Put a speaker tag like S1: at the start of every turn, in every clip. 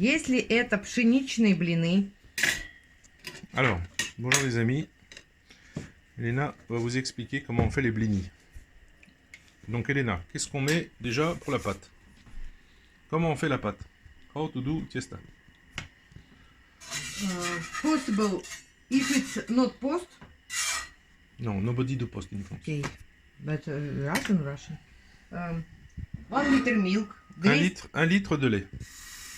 S1: Если это пшеничные блины.
S2: Alors, bonjour les amis. Elena va vous expliquer comment on fait les blinis. Donc Elena, qu'est-ce qu'on met déjà pour la pâte? Comment on fait la pâte? How to do tiesta?
S1: Possible if it's not post.
S2: Non, nobody do post in France.
S1: Okay, but Russian. 1 liter milk.
S2: 1 litre de lait.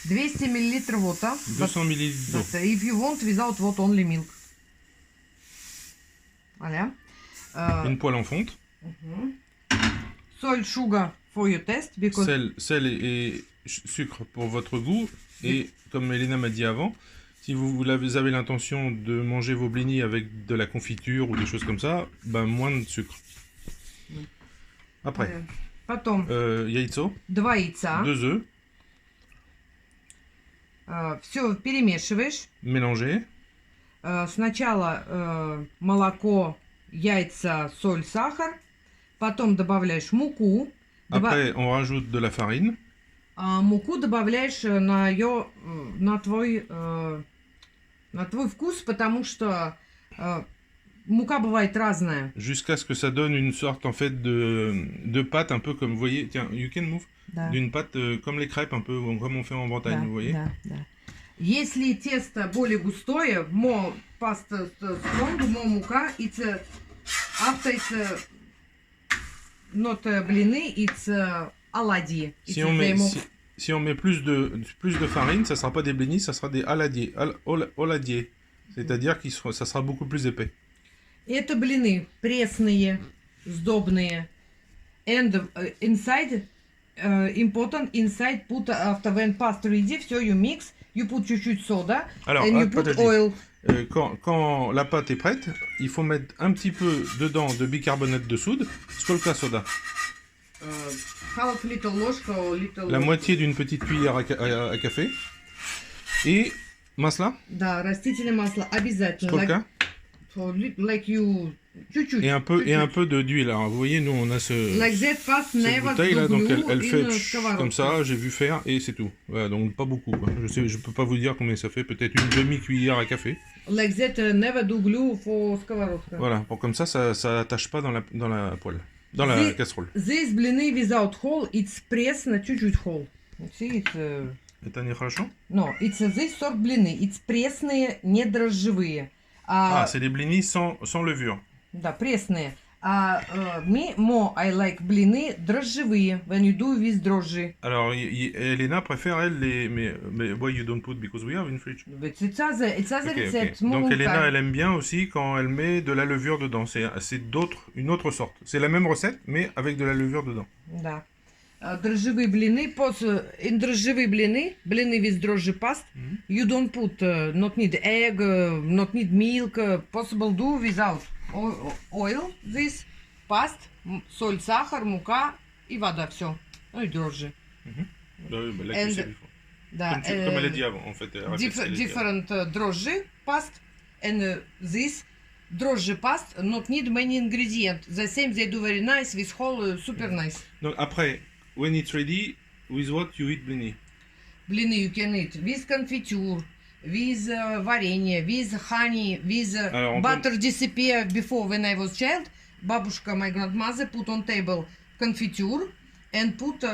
S1: 200 ml water.
S2: 200 ml d'eau.
S1: But if you want without water, only milk. Voilà.
S2: Une poêle en fonte.
S1: Salt, sugar for your taste. Because
S2: Sel et sucre pour votre goût. Et comme Elena m'a dit avant, si vous avez l'intention de manger vos blinis avec de la confiture ou des choses comme ça, ben moins de sucre. Après,
S1: Потом
S2: яйцо,
S1: 2 яйца.
S2: 2 œufs,
S1: Все перемешиваешь.
S2: mélangés.
S1: Сначала молоко, яйца, соль, сахар. Потом добавляешь муку.
S2: Après, on rajoute de la farine.
S1: Муку добавляешь на твой вкус, потому что мука бывает разная.
S2: Jusqu'à ce que ça donne une sorte en fait de pâte un peu comme, vous voyez, tiens, you can move, d'une pâte comme les crêpes un peu, comme on fait en Bretagne, vous voyez.
S1: Да. Если тесто более густое, more pasta strong, more мука, it's after it's not блины, it's оладьи.
S2: Si on met plus de farine, ça sera pas des blinis, ça sera des oladiers. C'est-à-dire que ça sera beaucoup plus épais.
S1: Это блины пресные, сдобные. And inside, important inside, put after when pasta ready, все you mix, you put чуть-чуть soda,
S2: Alors,
S1: and you put oil.
S2: Quand la pâte est prête, il faut mettre un petit peu dedans de bicarbonate de soude, skolka soda.
S1: Half little ложка,
S2: La moitié d'une petite cuillère à café. Et masla.
S1: Да, растительное масло обязательно.
S2: Skolka.
S1: Like you, чуть-чуть.
S2: Et un peu d'huile. Alors, vous voyez, nous, on a
S1: Like that fast
S2: cette bouteille là, donc elle fait
S1: in
S2: comme ça, j'ai vu faire, et c'est tout. Voilà, donc pas beaucoup, quoi. Je peux pas vous dire combien ça fait, peut-être une demi-cuillère à café.
S1: Like that never do glue for сковородка.
S2: Voilà, pour comme ça attache pas dans la poêle, dans la casserole.
S1: Здесь блины without hole, it's пресно, чуть-чуть hole. See, it's...
S2: Это нехорошо?
S1: No, it's this sort блины, it's пресные, не дрожжевые.
S2: C'est des blinis sans levure.
S1: Да, пресные. Me more I like блины дрожжевые, when you do with дрожжи.
S2: Alors, Elena préfère, elle, mais why you don't put, because we have in fridge.
S1: But it's other recipe.
S2: Donc Elena, elle aime bien aussi quand elle met de la levure dedans. C'est une autre sorte. C'est la même recette, mais avec de la levure dedans.
S1: Да. Дрожжевые блины, in дрожжевые блины with дрожжи past, you don't put, not need egg, not need milk, possible do without oil, this, past, соль, сахар, мука и вода, все. Ну и дрожжи.
S2: Да, comme elle a dit avant, en fait.
S1: Different дрожжи past, and this дрожжи past, not need many ingredients. The same they do very nice with whole, super nice.
S2: Donc après, when it's ready, with what you eat blini?
S1: Блины you can eat with confiture, with варенье, with honey, with butter disappear. Before, when I was child, бабушка, my grandmother, put on table confiture and put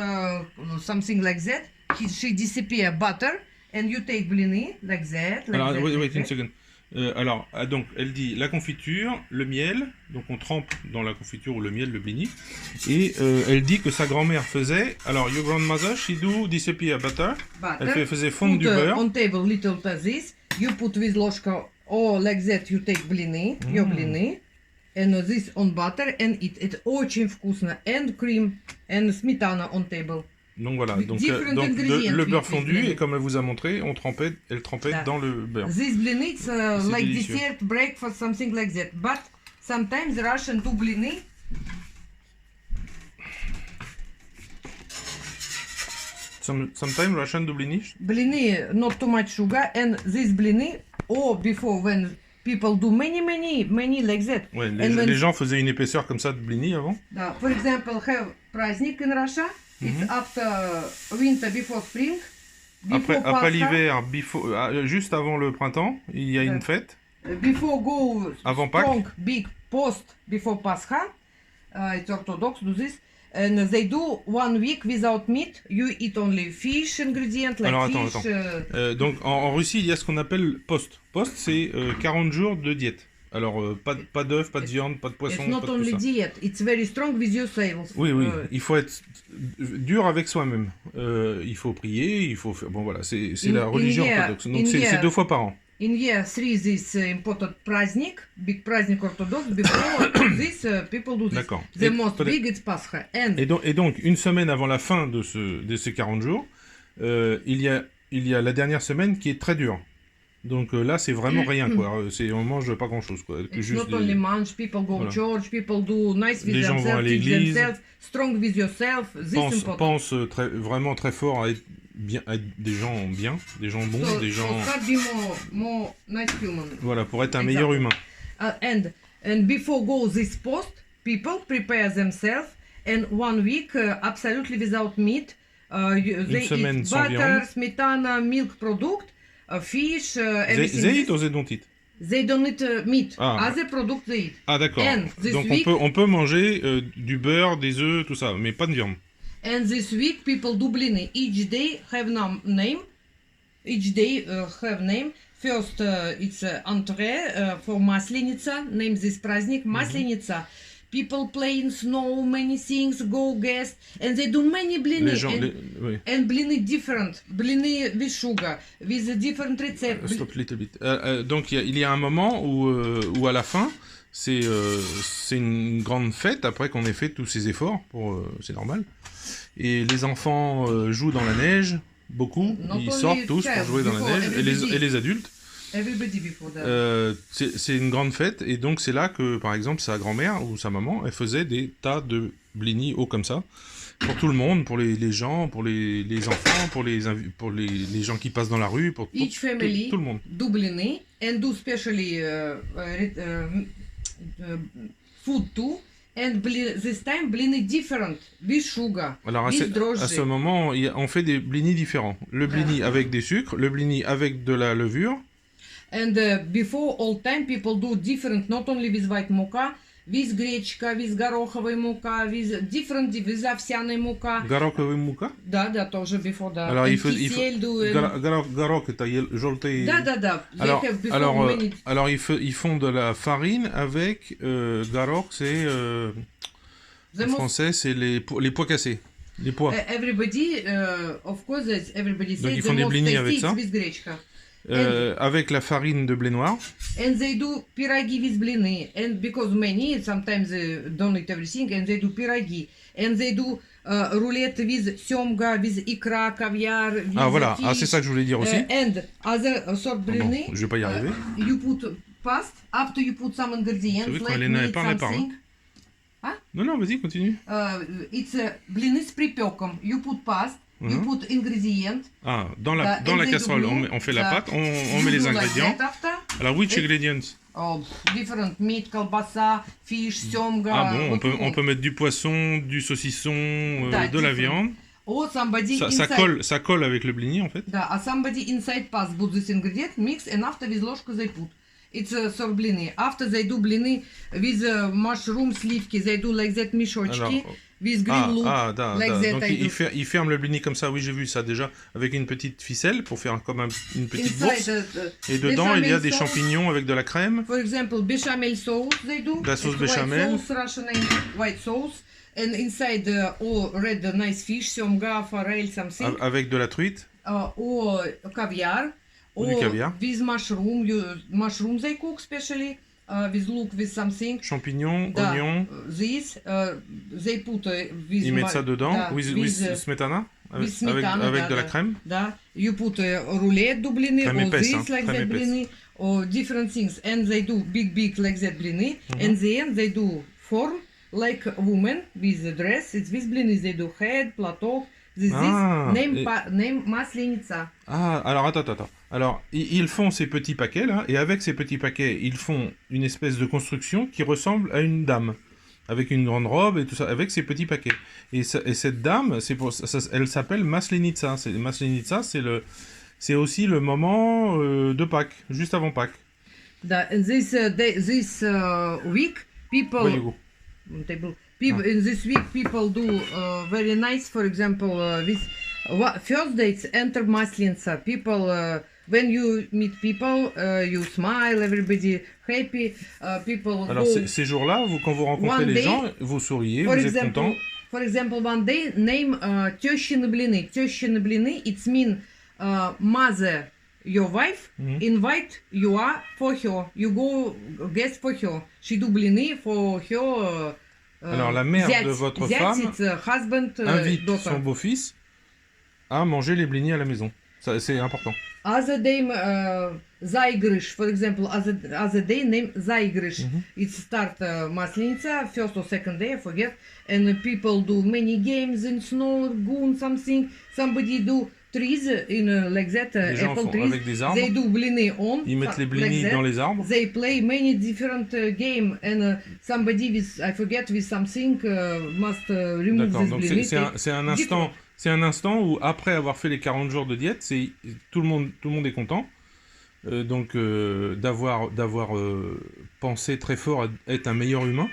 S1: something like that. She disappear butter and you take blini like that.
S2: Alors, wait a second. Alors, donc, elle dit la confiture, le miel, donc on trempe dans la confiture ou le miel, le blini, et elle dit que sa grand-mère faisait, alors, your grandmother, she do disappear butter, elle faisait fondre du beurre.
S1: On table little this, you put with ложка, or like that you take blini, your blini, and this on butter and eat. Это очень вкусно, and cream, and сметана on table.
S2: Donc voilà, donc le beurre fondu, et comme elle vous a montré, elle trempait dans le beurre.
S1: This blini, it's like délicieux. Dessert, breakfast, something like that. But sometimes Russian do blini.
S2: Sometimes Russian do blini?
S1: Blini, not too much sugar, and this blini, or before when people do many like that.
S2: Ouais, les gens faisaient une épaisseur comme ça de blini avant.
S1: For example, have праздник in Russia. It's after winter, before spring. Before
S2: Après
S1: Pascha,
S2: l'hiver, juste avant le printemps, il y a une fête.
S1: before go
S2: Avant Pâques.
S1: strong big post before Pascha, it's Orthodox do this, and they do 1 week without meat. You eat only fish ingredient like
S2: Alors attends,
S1: fish.
S2: Donc en Russie, il y a ce qu'on appelle post. Post, c'est 40 jours de diète. Alors pas d'œufs, pas de viande, pas de poisson,
S1: It's not
S2: pas de
S1: only
S2: tout ça.
S1: diet, it's very strong with yourself.
S2: Oui, il faut être dur avec soi-même. Il faut prier, il faut faire... Bon voilà, c'est la religion orthodoxe. Donc c'est 2 fois par an.
S1: In year 3, this important праздник, big праздник Orthodox. Before this, people do this.
S2: D'accord.
S1: The most big is Pascha.
S2: Et donc, une semaine avant la fin de ces 40 jours, il y a la dernière semaine qui est très dure. Donc là, c'est vraiment rien, quoi. On mange pas grand-chose, quoi.
S1: It's not only munch, people go to church, people do nice with
S2: Les gens vont à
S1: themselves, teach
S2: l'église.
S1: themselves, strong with yourself. This important.
S2: Pense vraiment très fort à être des gens bien, des gens bons,
S1: So,
S2: des gens...
S1: so be more nice human.
S2: Voilà, pour être un meilleur humain.
S1: And before go this post, people prepare themselves, and 1 week absolutely without meat. They
S2: semaine
S1: eat
S2: sans
S1: butter,
S2: viande.
S1: smetana, milk product, fish, everything.
S2: They eat or they don't eat?
S1: They don't eat meat.
S2: Ah.
S1: Other product they eat.
S2: Ah d'accord.
S1: And this
S2: Donc
S1: week-
S2: on peut manger du beurre, des œufs, tout ça, mais pas de viande.
S1: And this week people do blini. Each day have name. Each day have name. First it's entrée for Maslenitsa. Name this праздник Maslenitsa. People play in snow, many things, go guests, and they do many blini.
S2: Les gens... oui.
S1: And blini different. Blini with sugar, with a different recipe.
S2: Stop little bit. Donc il y a un moment où à la fin, c'est une grande fête après qu'on ait fait tous ces efforts, c'est normal. Et les enfants jouent dans la neige, beaucoup.
S1: Not
S2: Ils
S1: only
S2: sortent tous pour
S1: child,
S2: jouer dans la
S1: before
S2: neige,
S1: everybody.
S2: et les adultes.
S1: Everybody before that.
S2: C'est une grande fête, et donc c'est là que, par exemple, sa grand-mère ou sa maman, elle faisait des tas de blini hauts comme ça, pour tout le monde, pour les gens, pour les enfants, pour les gens qui passent dans la rue, pour
S1: Each family
S2: tout le monde.
S1: do blini and do specially food too. And this time blini different with sugar,
S2: Alors à
S1: with
S2: ce
S1: drożdży.
S2: moment, on fait des blinis différents. Le blini avec des sucres, le blini avec de la levure.
S1: And before all time people do different, not only with white мука, with гречка, with гороховая мука, with different, with овсяная мука.
S2: Гороховая мука.
S1: Да, тоже before, да.
S2: Alors
S1: And
S2: il faut
S1: кисель do.
S2: горох это желтый.
S1: Да. They have before many.
S2: Alors ils font de la farine avec горох, c'est en français c'est les pois cassés, les pois.
S1: Everybody, of course, everybody
S2: Donc
S1: says
S2: ils
S1: the
S2: font des
S1: most
S2: blinis
S1: tasty
S2: avec ça.
S1: with гречка.
S2: Avec la farine de blé noir.
S1: And they do пироги with blini. And because many, sometimes they don't eat everything, and they do пироги. And they do roulette with семга, with икра, caviar, with
S2: Ah voilà,
S1: fish.
S2: c'est ça que je voulais dire aussi.
S1: And other sort blini.
S2: Bon, je vais pas y arriver.
S1: You put past, after you put some ingredients,
S2: C'est vrai que
S1: like
S2: Elena, elle
S1: meat,
S2: parle, elle parle.
S1: something.
S2: Non, vas-y, continue.
S1: It's blini с припеком. You put past, you put ingredient.
S2: Ah, dans la casserole, on fait la pâte, on met les ingrédients. Alors, which ingredients?
S1: Oh, different meat, колбаса, fish, семга.
S2: Ah bon, on peut mettre du poisson, du saucisson, de la viande.
S1: Oh, somebody
S2: Ça colle avec le blini en fait.
S1: Да, somebody inside pass put this ingredient, mix, and after with ложка they put. It's sort blini. After they do blini with mushroom сливки, they do like that мешочки. With green loop, like that.
S2: Donc il ferme le blini comme ça, oui j'ai vu ça déjà, avec une petite ficelle pour faire comme une petite bourse. Et dedans il y a des champignons avec de la crème.
S1: For example, bechamel sauce they do.
S2: La sauce bechamel.
S1: White sauce, Russian name, white sauce. And inside all red nice fish, семга, forel, something.
S2: Avec de la truite.
S1: Or caviar.
S2: Du caviar.
S1: With mushroom they cook specially. With look, with something.
S2: Champignons, oignons.
S1: This, they put with...
S2: Ils mettent ça dedans, with smetana, avec de la crème.
S1: Да. You put roulette do blini, or this like that blini, or different things. And they do big like that blini. And then they do form like a woman with a dress. It's with blini. They do head, платок. This name Maslenitsa.
S2: Ah, alors attends. Alors, ils font ces petits paquets là, et avec ces petits paquets, ils font une espèce de construction qui ressemble à une dame. avec une grande robe et tout ça, avec ses petits paquets. Et cette dame, elle s'appelle Maslenitsa. Maslenitsa, c'est aussi le moment de Pâques, juste avant Pâques.
S1: And this week, people in this week people do very nice. For example, with first dates enter Maslenitsa. People when you meet people, you smile, everybody happy. People.
S2: Alors ces jours-là, quand vous rencontrez les gens, vous souriez, vous êtes content.
S1: For example, one day name Тещины блины. Тещины блины, it's mean mother. Your wife invite you are for her. You go guest for her. She do blины for her.
S2: Alors la mère de votre femme invite
S1: daughter.
S2: Son beau-fils à manger les blinis à la maison. Ça, c'est important.
S1: Other day заигрыш, for example, other day name заигрыш. It start Maslenitsa, first or second day, I forget. And people do many games in snow, lagoon, something. Somebody do trees in like that, apple trees.
S2: Avec des arbres.
S1: They do blini on.
S2: Ils mettent les blinis dans les arbres.
S1: They play many different game and somebody with, I forget, with something must remove this blini.
S2: C'est un instant où, après avoir fait les 40 jours de diète, tout le monde est content. D'avoir pensé très fort à être un meilleur humain.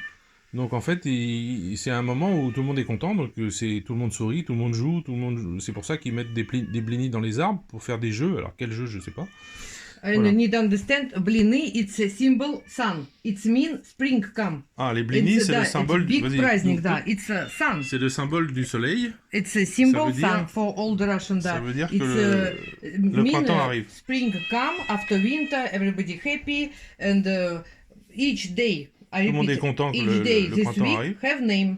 S2: Donc en fait, c'est un moment où tout le monde est content, donc tout le monde sourit, tout le monde joue, c'est pour ça qu'ils mettent des blinis dans les arbres pour faire des jeux. Alors quel jeu, je sais pas.
S1: And voilà. Need to understand, blini, it's a symbol sun. It means spring come.
S2: Ah, les blinis, c'est le symbole
S1: du праздник, it's sun.
S2: C'est le symbole du soleil.
S1: It's a symbol sun for all the Russian.
S2: Ça veut dire que le printemps arrive.
S1: Spring come after winter, everybody happy, and each day.
S2: Tout le monde est content que le printemps arrive.
S1: Have name.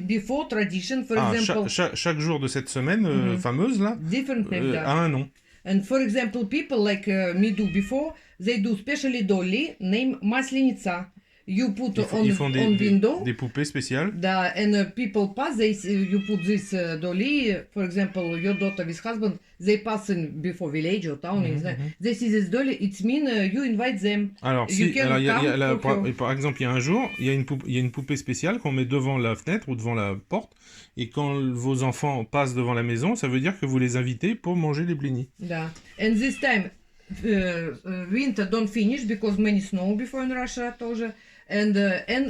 S1: Before tradition, for example.
S2: Chaque jour de cette semaine fameuse là a un nom.
S1: And for example, people like me do before, they do specially dolly name Maslenitsa. You put on window.
S2: Des poupées spéciales.
S1: And people pass. You put this dolly. For example, your daughter with husband, they pass in before village or town. They see this dolly. It means you invite them.
S2: Alors, par exemple, il y a un jour, il y a une poupée spéciale qu'on met devant la fenêtre ou devant la porte. Et quand vos enfants passent devant la maison, ça veut dire que vous les invitez pour manger les blinis.
S1: And this time, winter don't finish because many snow before in Russia тоже. And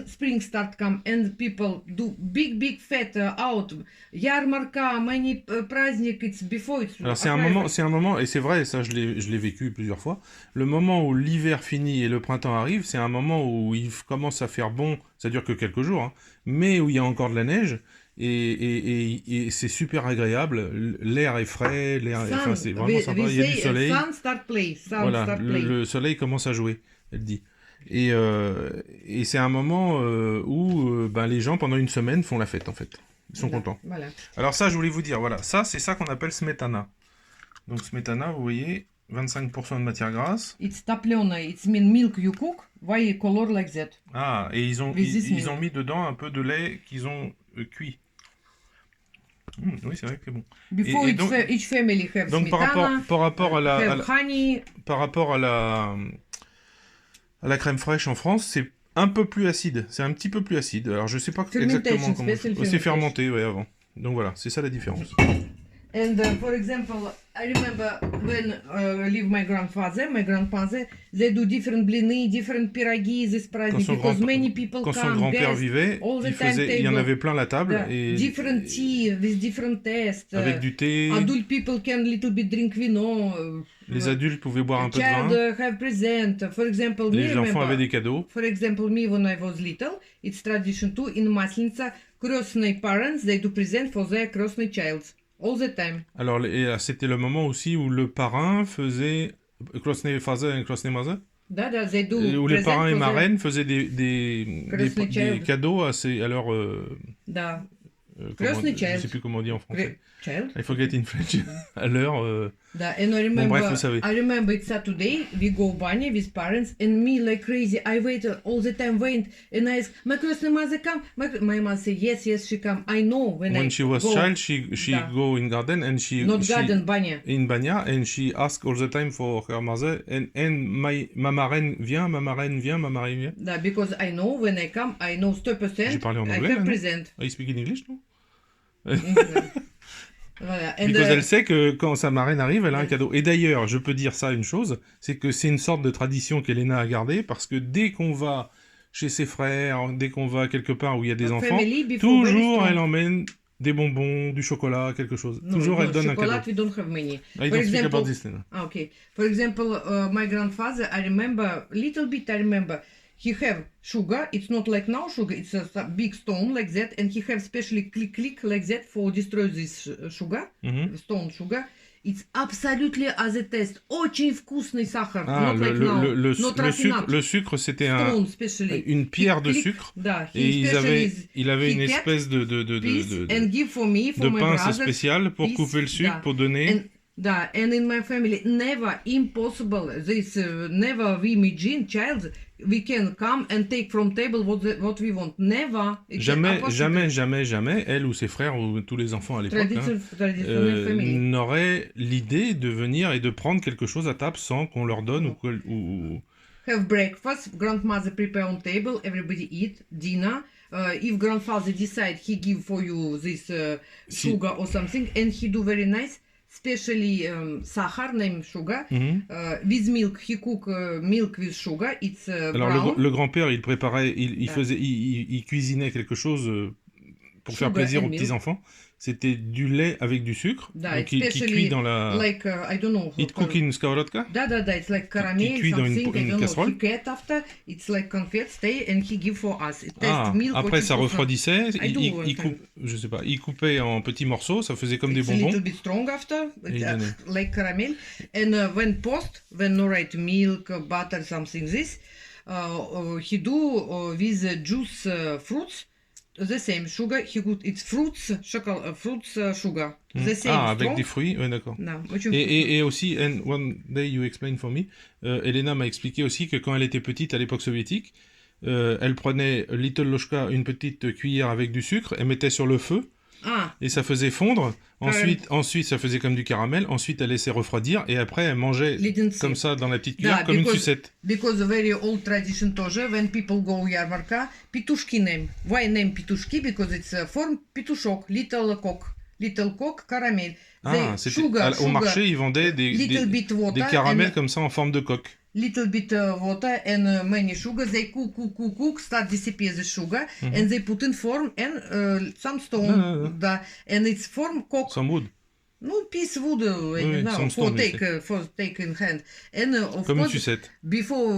S1: spring start come and people do big fete out. Ярмарка, many праздник, it's before it's.
S2: Alors c'est un moment, et c'est vrai, ça je l'ai vécu plusieurs fois. Le moment où l'hiver finit et le printemps arrive, c'est un moment où il commence à faire bon. Ça dure que quelques jours, hein, mais où il y a encore de la neige. Et c'est super agréable, l'air est frais, c'est vraiment sympa, il y a du soleil. Le soleil commence à jouer, elle dit. Et c'est un moment où les gens pendant une semaine font la fête en fait, ils sont contents.
S1: Voilà.
S2: Alors ça je voulais vous dire, voilà, c'est ça qu'on appelle smetana. Donc smetana, vous voyez, 25% de matière grasse.
S1: It's taplena, it's mean milk you cook, why color like that?
S2: Ah, et ils ont mis dedans un peu de lait qu'ils ont cuit. Oui, c'est vrai que c'est bon.
S1: Before donc, each family have
S2: donc
S1: smetana,
S2: par rapport à la crème fraîche en France, c'est un peu plus acide. C'est un petit peu plus acide. Alors je sais pas exactement comment. C'est fermenté, ouais, avant. Donc voilà, c'est ça la différence.
S1: And for example, I remember when I live my grandfather, they do different blini, different pirogis this праздник because many people come.
S2: Quand son grand-père vivait, il y en avait plein la table. Et
S1: different tea with different taste.
S2: Avec du thé.
S1: Adult people can little bit drink vino.
S2: Les adultes pouvaient boire un peu de vin.
S1: Child have present. For example,
S2: les enfants avaient des cadeaux.
S1: For example, me when I was little, it's tradition too in Maslenitsa. Крестные parents they do present for their крестный child. All the time.
S2: Alors, c'était le moment aussi où le parrain faisait крестный father et крестный mother.
S1: They do.
S2: Où les parrains et marraines faisaient des cadeaux à leur
S1: Крестный
S2: je
S1: child.
S2: sais plus comment on dit en français.
S1: Child.
S2: I forget in French. À l'heure.
S1: Да, and I remember,
S2: bref, vous savez.
S1: I remember it's Saturday, we go bunny with parents, and me like crazy, I wait all the time, wait, and I ask, my крестная mother come? My mother say, yes, she come. I know when
S2: She was
S1: go.
S2: child, she
S1: Да.
S2: go in garden and she...
S1: Not garden, bunny.
S2: In Banya, and she ask all the time for her mother, and ma marraine vient, ma marraine vient, ma marraine vient.
S1: Да, because I know when I come, I know 100%,
S2: J'ai parlé en
S1: I
S2: anglais,
S1: have
S2: là, non?
S1: present.
S2: You speak in English, non?
S1: Voilà. And,
S2: Because elle sait que quand sa marraine arrive, elle a un cadeau. Et d'ailleurs, je peux dire ça une chose, c'est que c'est une sorte de tradition qu'Elena a gardée, parce que dès qu'on va chez ses frères, dès qu'on va quelque part où il y a des enfants, toujours elle emmène des bonbons, du chocolat, quelque chose. Toujours elle donne un cadeau.
S1: We don't have many.
S2: I don't speak about this, Lena.
S1: Okay. For example, my grandfather, I remember, little bit I remember, he have sugar, it's not like now sugar, it's a big stone like that, and he have specially click like that for destroy this sugar, stone sugar. It's absolutely as a taste. Очень вкусный сахар.
S2: Ah,
S1: not like now.
S2: Le sucre, c'était une pierre de sucre.
S1: Да,
S2: et il avait une espèce de pince spéciale pour couper le sucre, pour donner.
S1: Да, and in my family, never impossible. This never we imagine child. We can come and take from table what we want. Never.
S2: Jamais, elle ou ses frères ou tous les enfants à l'époque n'auraient l'idée de venir et de prendre quelque chose à table sans qu'on leur donne ou...
S1: Have breakfast, grandmother prepare on table, everybody eat, dinner. If grandfather decide, he give for you this sugar or something, and he do very nice. Especially сахар, name sugar, with milk. He cook milk with sugar. It's
S2: Alors le grand-père, il préparait, il cuisinait quelque chose pour faire plaisir aux petits enfants. C'était du lait avec du sucre, donc qui cuit dans la.
S1: Like I don't know.
S2: It cook in skовородka.
S1: Да, it's like caramel,
S2: cuit dans une casserole.
S1: He cut after, it's like confet, stay and he give for us. It milk.
S2: Après ça refroidissait, je sais pas, il coupait en petits morceaux, ça faisait comme des bonbons.
S1: A little bit strong after, like caramel. And when no right milk, butter, something this, he do with juice fruits. The same sugar, it's fruits, sugar. The same
S2: avec des fruits, oui, d'accord. Et aussi, and one day you explain for me, Elena m'a expliqué aussi que quand elle était petite à l'époque soviétique, elle prenait Little Loshka, une petite cuillère avec du sucre, elle mettait sur le feu, et ça faisait fondre. Ensuite, ça faisait comme du caramel. Ensuite, elle laissait refroidir. Et après, elle mangeait comme ça dans la petite cuillère, comme une sucette.
S1: Because a very old tradition тоже, when people go ярмарка, петушки name. Why name петушки? Because it's a form петушок, little cock, caramel.
S2: Au marché, ils vendaient des caramels comme ça en forme de coque.
S1: Little bit water and many sugar. They cook, start disappear the sugar, and they put in form and some stone. And it's form cock.
S2: Some wood.
S1: No, piece wood, for take in hand. And of
S2: comme
S1: course,
S2: une sucette.
S1: Before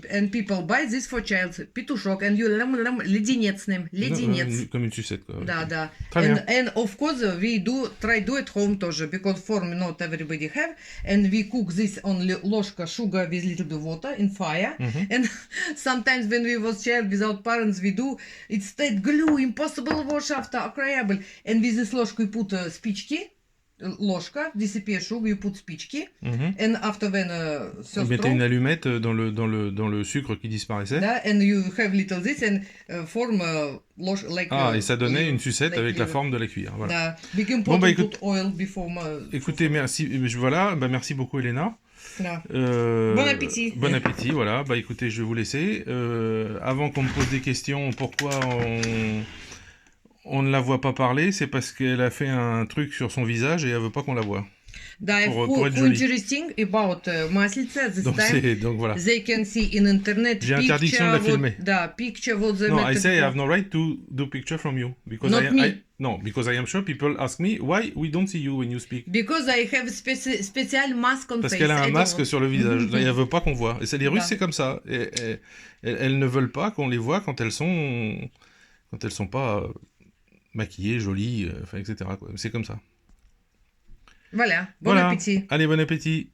S1: and people buy this for child, петушок, and you леденец name, леденец.
S2: Comme une sucette, quoi.
S1: Да.
S2: Très bien.
S1: And of course we try do at home тоже, because form not everybody have, and we cook this on ложка sugar with little bit water in fire, and sometimes when we was child without parents we do, it stayed glue, impossible wash after, incredible, and with this ложку you put спички. Ложка, disappear sugar, you put спички, and after when
S2: on mettait une allumette dans le sucre qui disparaissait.
S1: And you have little this and form like.
S2: Et ça donnait une sucette avec la forme de la cuillère. Voilà.
S1: Put oil before.
S2: Écoutez, merci. Merci beaucoup, Elena.
S1: Bon appétit.
S2: Bon appétit, voilà. Écoutez, je vais vous laisser. Avant qu'on me pose des questions, pourquoi on ne la voit pas parler, c'est parce qu'elle a fait un truc sur son visage et elle veut pas qu'on la voie. Pour être jolie.
S1: Interesting about маслица this time.
S2: Donc voilà.
S1: They can see in internet.
S2: J'ai interdiction de la filmer.
S1: Picture what the.
S2: No, I say I have no right to do picture from you because because I am sure people ask me why we don't see you when you speak.
S1: Because I have special mask on face.
S2: Parce qu'elle a un masque sur le visage. Et elle veut pas qu'on voit. Et les Russes c'est comme ça. Elles ne veulent pas qu'on les voit quand elles sont pas maquillée, jolie, etc. C'est comme ça.
S1: Voilà, bon appétit.
S2: Allez, bon appétit.